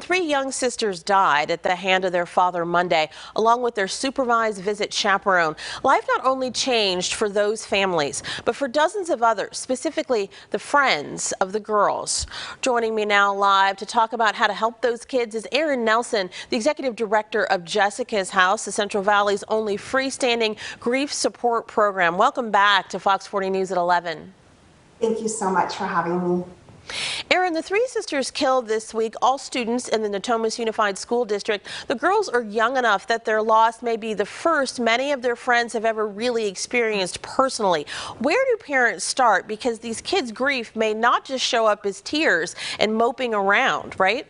Three young sisters died at the hand of their father Monday, along with their supervised visit chaperone. Life not only changed for those families, but for dozens of others, specifically the friends of the girls. Joining me now live to talk about how to help those kids is Erin Nelson, the executive director of Jessica's House, the Central Valley's only freestanding grief support program. Welcome back to Fox 40 News at 11. Thank you so much for having me. Erin, the three sisters killed this week, all students in the Natomas Unified School District. The girls are young enough that their loss may be the first many of their friends have ever really experienced personally. Where do parents start? Because these kids' grief may not just show up as tears and moping around, right?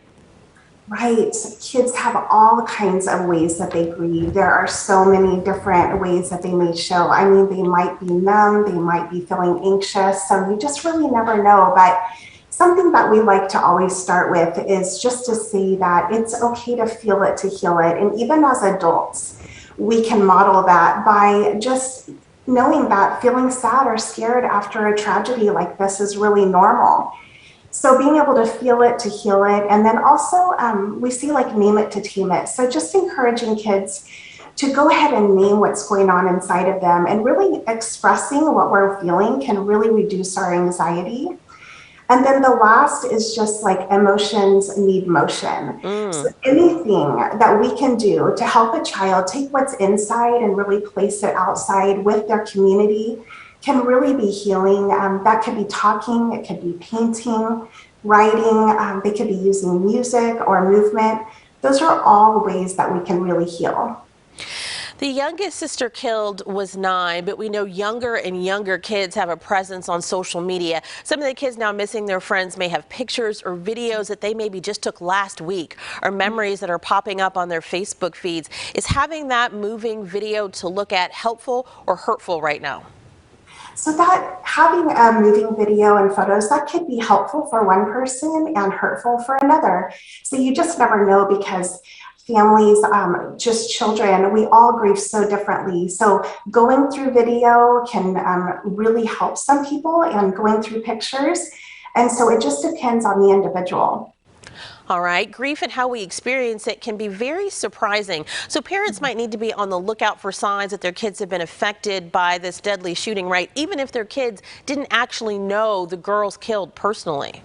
Right. Kids have all kinds of ways that they grieve. There are so many different ways that they may show. I mean, they might be numb, they might be feeling anxious. So you just really never know. But something that we like to always start with is just to say that it's okay to feel it, to heal it. And even as adults, we can model that by just knowing that feeling sad or scared after a tragedy like this is really normal. So being able to feel it, to heal it, and then also we see like name it to tame it. So just encouraging kids to go ahead and name what's going on inside of them, and really expressing what we're feeling can really reduce our anxiety. And then the last is just like emotions need motion. So anything that we can do to help a child take what's inside and really place it outside with their community can really be healing. That could be talking, it could be painting, writing, they could be using music or movement. Those are all ways that we can really heal. The youngest sister killed was 9, but we know younger and younger kids have a presence on social media. Some of the kids now missing their friends may have pictures or videos that they maybe just took last week, or memories that are popping up on their Facebook feeds. Is having that moving video to look at helpful or hurtful right now? So that having a moving video and photos, that could be helpful for one person and hurtful for another. So you just never know, because families, just children, we all grieve so differently. So going through video can really help some people, and going through pictures. And so it just depends on the individual. All right, grief and how we experience it can be very surprising. So parents might need to be on the lookout for signs that their kids have been affected by this deadly shooting, right? Even if their kids didn't actually know the girls killed personally.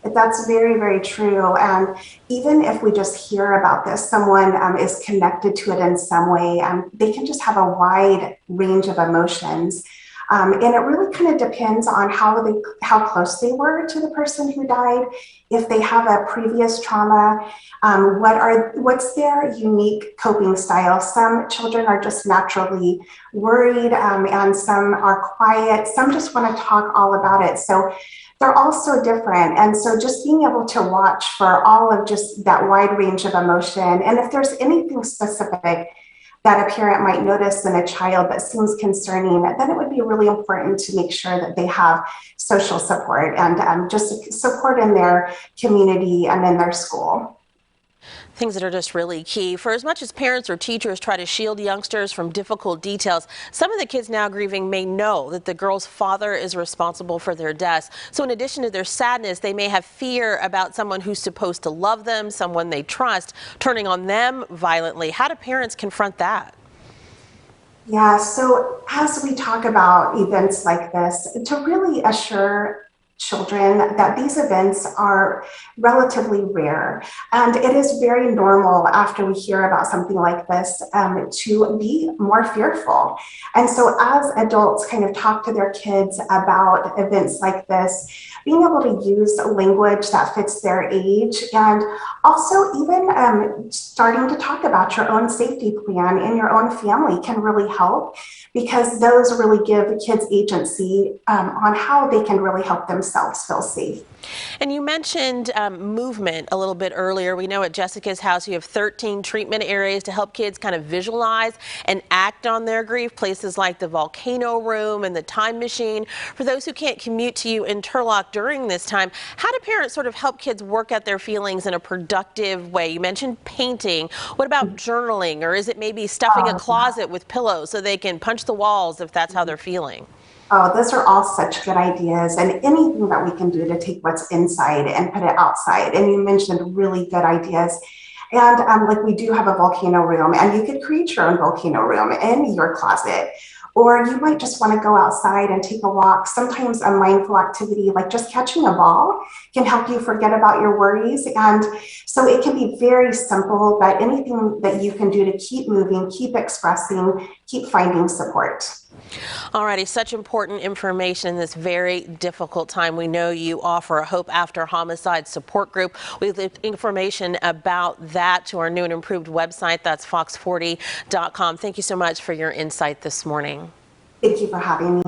That's very, very true. And even if we just hear about this, someone is connected to it in some way, they can just have a wide range of emotions. And it really kind of depends on how close they were to the person who died. If they have a previous trauma, what's their unique coping style? Some children are just naturally worried, and some are quiet. Some just want to talk all about it. So they're all so different. And so just being able to watch for all of just that wide range of emotion. And if there's anything specific that a parent might notice in a child that seems concerning, then it would be really important to make sure that they have social support and just support in their community and in their school. Things that are just really key. For as much as parents or teachers try to shield youngsters from difficult details, some of the kids now grieving may know that the girl's father is responsible for their deaths. So in addition to their sadness, they may have fear about someone who's supposed to love them, someone they trust, turning on them violently. How do parents confront that? Yeah, so as we talk about events like this, to really assure children that these events are relatively rare. And it is very normal after we hear about something like this to be more fearful. And so as adults kind of talk to their kids about events like this, being able to use language that fits their age, and also even starting to talk about your own safety plan in your own family can really help, because those really give kids agency on how they can really help themselves feel safe. And you mentioned movement a little bit earlier. We know at Jessica's House you have 13 treatment areas to help kids kind of visualize and act on their grief. Places like the Volcano Room and the Time Machine. For those who can't commute to you in Turlock during this time, how do parents sort of help kids work out their feelings in a productive way? You mentioned painting. What about journaling? Or is it maybe stuffing a closet with pillows so they can punch the walls if that's how they're feeling? Oh, those are all such good ideas, and anything that we can do to take what's inside and put it outside. And you mentioned really good ideas. And like we do have a volcano room, and you could create your own volcano room in your closet. Or you might just want to go outside and take a walk. Sometimes a mindful activity like just catching a ball can help you forget about your worries. And so it can be very simple, but anything that you can do to keep moving, keep expressing, keep finding support. Alrighty, such important information in this very difficult time. We know you offer a Hope After Homicide support group. We leave information about that to our new and improved website. That's fox40.com. Thank you so much for your insight this morning. Thank you for having me.